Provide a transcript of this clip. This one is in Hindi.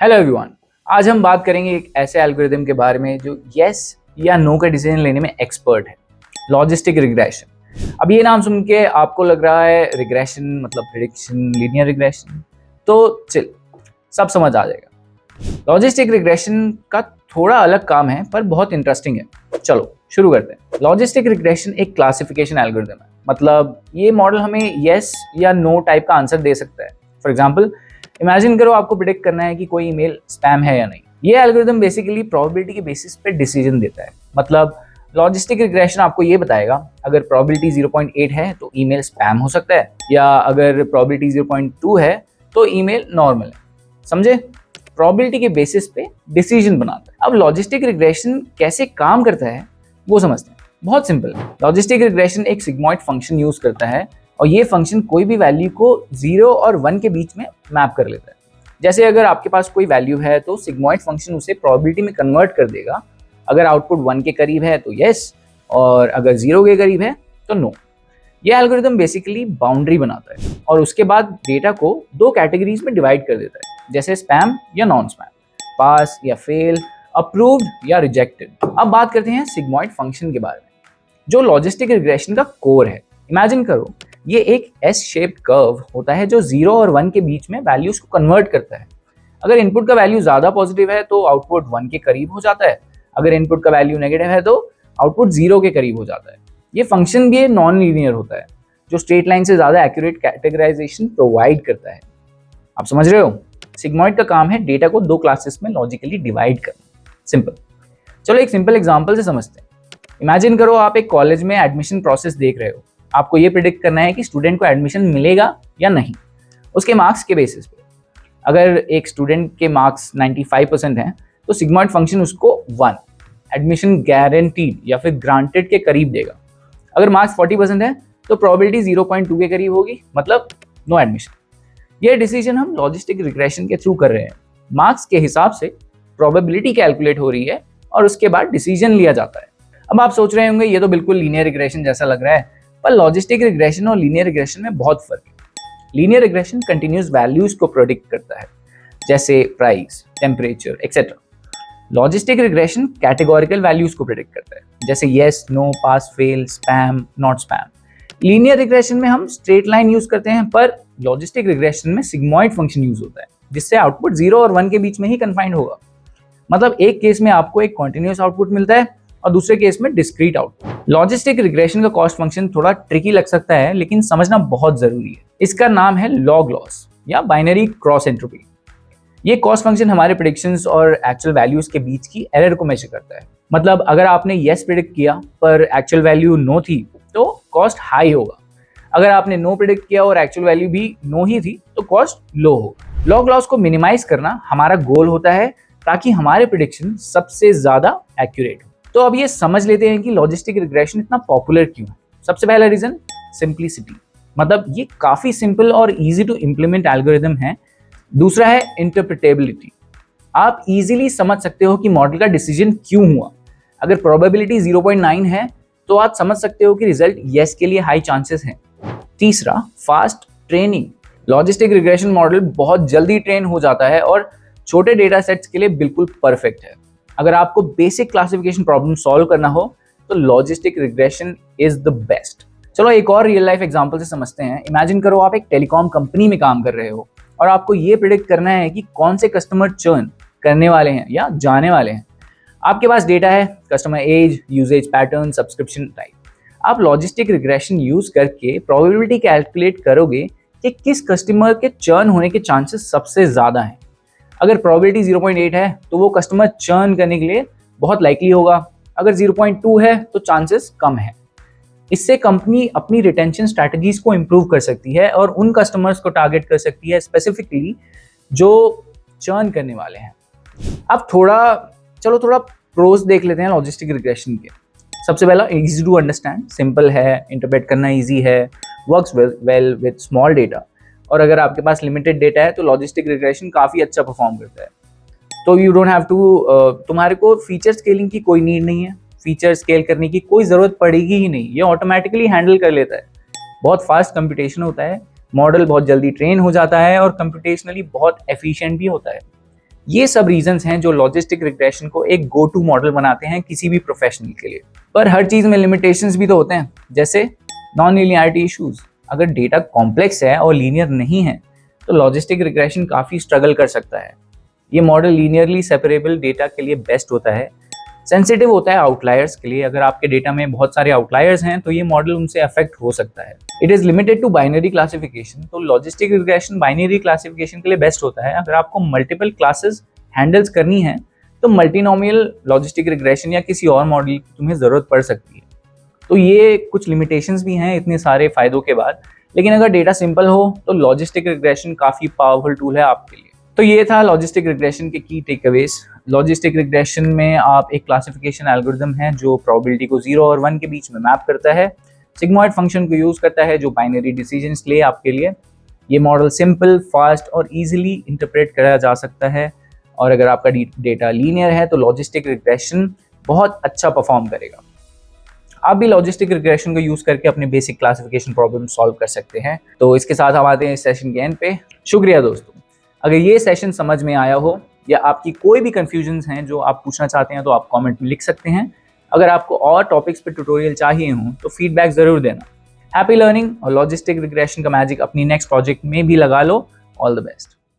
Hello everyone. आज हम बात करेंगे एक ऐसे एल्गोरिदम के बारे में जो यस या नो का डिसीजन लेने में एक्सपर्ट है, लॉजिस्टिक रिग्रेशन। अब ये नाम सुन के आपको लग रहा है रिग्रेशन मतलब प्रेडिक्शन, लीनियर रिग्रेशन, तो चिल, सब समझ आ जाएगा। लॉजिस्टिक रिग्रेशन का थोड़ा अलग काम है पर बहुत इंटरेस्टिंग है। चलो शुरू करते हैं। लॉजिस्टिक रिग्रेशन एक क्लासिफिकेशन एल्गोरिदम है, मतलब ये मॉडल हमें यस या नो टाइप का आंसर दे सकता है। फॉर एग्जाम्पल, इमेजिन करो आपको प्रिडिक्ट करना है कि कोई ईमेल स्पैम है या नहीं। ये एल्गोरिदम बेसिकली प्रोबेबिलिटी के बेसिस पे डिसीजन देता है। मतलब लॉजिस्टिक रिग्रेशन आपको ये बताएगा अगर प्रोबेबिलिटी 0.8 है तो ईमेल स्पैम हो सकता है, या अगर प्रोबेबिलिटी 0.2 है तो ईमेल नॉर्मल है। समझे? प्रोबेबिलिटी के बेसिस पे डिसीजन बनाता है। अब लॉजिस्टिक रिग्रेशन कैसे काम करता है वो समझते हैं। बहुत सिंपल है। लॉजिस्टिक रिग्रेशन एक सिग्मॉइड फंक्शन यूज करता है और ये फंक्शन कोई भी वैल्यू को 0 और 1 के बीच में मैप कर लेता है। जैसे अगर आपके पास कोई वैल्यू है तो सिग्मॉइड फंक्शन उसे प्रोबेबिलिटी में कन्वर्ट कर देगा। अगर आउटपुट 1 के करीब है तो यस, और अगर 0 के करीब है तो नो। ये एल्गोरिदम बेसिकली बाउंड्री बनाता है और उसके बाद डेटा को दो कैटेगरीज में डिवाइड कर देता है, जैसे स्पैम या नॉन स्पैम, पास या फेल, अप्रूव्ड या रिजेक्टेड। अब बात करते हैं सिग्मॉइड फंक्शन के बारे में, जो लॉजिस्टिक रिग्रेशन का कोर है। इमेजिन करो ये एक एस शेप्ड कर्व होता है जो 0 और 1 के बीच में वैल्यूज को कन्वर्ट करता है। अगर इनपुट का वैल्यू ज्यादा पॉजिटिव है तो आउटपुट 1 के करीब हो जाता है, अगर इनपुट का वैल्यू नेगेटिव है तो आउटपुट 0 के करीब हो जाता है। ये फंक्शन भी नॉन लीनियर होता है जो स्ट्रेट लाइन से ज्यादा एक्यूरेट कैटेगराइजेशन प्रोवाइड करता है। आप समझ रहे हो? सिग्मॉइड का काम है डेटा को दो क्लासेस में लॉजिकली डिवाइड करना। सिंपल। चलो एक सिंपल एग्जांपल से समझते हैं। इमेजिन करो आप एक कॉलेज में एडमिशन प्रोसेस देख रहे हो। आपको ये प्रिडिक्ट करना है कि स्टूडेंट को एडमिशन मिलेगा या नहीं, उसके मार्क्स के बेसिस पे। अगर एक स्टूडेंट के मार्क्स 95% हैं तो सिग्मॉइड फंक्शन उसको 1 एडमिशन गारंटीड या फिर ग्रांटेड के करीब देगा। अगर मार्क्स 40% है तो प्रोबेबिलिटी 0.2 के करीब होगी, मतलब नो एडमिशन। ये डिसीजन हम लॉजिस्टिक रिग्रेशन के थ्रू कर रहे हैं। मार्क्स के हिसाब से प्रोबेबिलिटी कैलकुलेट हो रही है और उसके बाद डिसीजन लिया जाता है। अब आप सोच रहे होंगे ये तो बिल्कुल लीनियर रिग्रेशन जैसा लग रहा है, पर लॉजिस्टिक रिग्रेशन और लीनियर रिग्रेशन में बहुत फर्क है। लीनियर रिग्रेशन कंटिन्यूअस वैल्यूज को प्रेडिक्ट करता है, जैसे price, temperature etcetera. Logistic regression categorical values को प्रेडिक्ट करता है, जैसे yes, no, pass, fail, spam, not spam. Linear regression में हम स्ट्रेट लाइन यूज करते हैं, पर लॉजिस्टिक रिग्रेशन में सिग्मॉइड फंक्शन यूज होता है, जिससे आउटपुट 0 और 1 के बीच में ही कन्फाइंड होगा। मतलब एक केस में आपको एक कॉन्टिन्यूअस आउटपुट मिलता है और दूसरे केस में डिस्क्रीट आउटपुट। लॉजिस्टिक रिग्रेशन का कॉस्ट फंक्शन थोड़ा ट्रिकी लग सकता है, लेकिन समझना बहुत जरूरी है। इसका नाम है लॉग लॉस या बाइनरी क्रॉस एंट्रोपी। ये कॉस्ट फंक्शन हमारे प्रेडिक्शंस और एक्चुअल वैल्यूज के बीच की एरर को मेजर करता है। मतलब अगर आपने यस प्रेडिक्ट किया पर एक्चुअल वैल्यू नो थी तो कॉस्ट हाई होगा। अगर आपने नो प्रेडिक्ट किया और एक्चुअल वैल्यू भी नो ही थी तो कॉस्ट लो होगा। लॉग लॉस को मिनिमाइज करना हमारा गोल होता है ताकि हमारे प्रेडिक्शन सबसे ज्यादा एक्यूरेट हो। तो अब ये समझ लेते हैं कि लॉजिस्टिक रिग्रेशन इतना पॉपुलर क्यों है। सबसे पहला रीजन सिंप्लिसिटी, मतलब ये काफी सिंपल और इजी टू इम्प्लीमेंट एल्गोरिदम है। दूसरा है इंटरप्रिटेबिलिटी, आप इजीली समझ सकते हो कि मॉडल का डिसीजन क्यों हुआ। अगर प्रोबेबिलिटी 0.9 है तो आप समझ सकते हो कि रिजल्ट यस के लिए हाई चांसेस हैं। तीसरा, fast training, logistic regression model बहुत जल्दी ट्रेन हो जाता है और छोटे डेटा सेट्स के लिए बिल्कुल परफेक्ट है। अगर आपको बेसिक क्लासिफिकेशन प्रॉब्लम सॉल्व करना हो तो logistic regression is the best. चलो एक और रियल लाइफ एग्जांपल से समझते हैं। इमेजिन करो आप एक टेलीकॉम कंपनी में काम कर रहे हो और आपको ये प्रिडिक्ट करना है कि कौन से कस्टमर चर्न करने वाले हैं या जाने वाले हैं। आपके पास डेटा है, customer age, usage pattern, subscription type. आप लॉजिस्टिक रिग्रेशन यूज करके प्रोबेबिलिटी कैलकुलेट करोगे कि किस कस्टमर के चर्न होने के चांसेस सबसे ज्यादा हैं। अगर प्रोबेबिलिटी 0.8 है तो वो कस्टमर चर्न करने के लिए बहुत लाइकली होगा, अगर 0.2 है तो चांसेस कम है। इससे कंपनी अपनी रिटेंशन स्ट्रैटेजीज को इंप्रूव कर सकती है और उन कस्टमर्स को टारगेट कर सकती है स्पेसिफिकली जो चर्न करने वाले हैं। अब थोड़ा प्रोज देख लेते हैं लॉजिस्टिक रिग्रेशन के। सबसे पहला, इजी टू अंडरस्टैंड, सिंपल है, इंटरप्रेट करना इजी है, works well with small data. और अगर आपके पास लिमिटेड डेटा है तो लॉजिस्टिक रिग्रेशन काफ़ी अच्छा परफॉर्म करता है। तो यू डोंट हैव टू, तुम्हारे को फीचर स्केलिंग की कोई नीड नहीं है, फीचर स्केल करने की कोई ज़रूरत पड़ेगी ही नहीं, ये ऑटोमेटिकली हैंडल कर लेता है। बहुत फास्ट कंप्यूटेशन होता है, मॉडल बहुत जल्दी ट्रेन हो जाता है और कंप्यूटेशनली बहुत एफिशिएंट भी होता है। ये सब रीजंस हैं जो लॉजिस्टिक रिग्रेशन को एक गो टू मॉडल बनाते हैं किसी भी प्रोफेशनल के लिए। पर हर चीज में लिमिटेशंस भी तो होते हैं, जैसे नॉन लीनियरिटी इश्यूज। अगर डेटा कॉम्प्लेक्स है और लीनियर नहीं है तो लॉजिस्टिक रिग्रेशन काफी स्ट्रगल कर सकता है। ये मॉडल लीनियरली सेपरेबल डेटा के लिए बेस्ट होता है, सेंसिटिव होता है आउटलायर्स के लिए। अगर आपके डेटा में बहुत सारे आउटलायर्स हैं तो ये मॉडल उनसे अफेक्ट हो सकता है। It is limited to binary classification, तो लॉजिस्टिक रिग्रेशन बाइनरी क्लासिफिकेशन के लिए बेस्ट होता है। अगर आपको मल्टीपल क्लासेस हैंडल्स करनी है तो मल्टीनोमियल लॉजिस्टिक रिग्रेशन या किसी और मॉडल की तुम्हें जरूरत पड़ सकती है। तो ये कुछ लिमिटेशंस भी हैं इतने सारे फायदों के बाद, लेकिन अगर डेटा सिंपल हो तो लॉजिस्टिक रिग्रेशन काफी पावरफुल टूल है आपके लिए। तो ये था लॉजिस्टिक रिग्रेशन के की टेकअवेज। लॉजिस्टिक रिग्रेशन में आप एक क्लासिफिकेशन एल्गोरिथम है जो प्रोबेबिलिटी को 0 और 1 के बीच में मैप करता है, सिग्मॉइड फंक्शन को यूज करता है जो बाइनरी डिसीजंस ले आपके लिए। ये मॉडल सिंपल, फास्ट और इजीली इंटरप्रेट करा जा सकता है, और अगर आपका डेटा लीनियर है तो लॉजिस्टिक रिग्रेशन बहुत अच्छा परफॉर्म करेगा। आप भी लॉजिस्टिक रिग्रेशन को यूज करके अपने बेसिक क्लासिफिकेशन प्रॉब्लम सॉल्व कर सकते हैं। तो इसके साथ हम आते हैं इस सेशन के एंड पे। शुक्रिया दोस्तों। अगर ये सेशन समझ में आया हो या आपकी कोई भी कंफ्यूजन्स हैं जो आप पूछना चाहते हैं तो आप कमेंट में लिख सकते हैं। अगर आपको और टॉपिक्स पे ट्यूटोरियल चाहिए हों तो फीडबैक जरूर देना। हैप्पी लर्निंग और लॉजिस्टिक रिग्रेशन का मैजिक अपनी नेक्स्ट प्रोजेक्ट में भी लगा लो। All the best.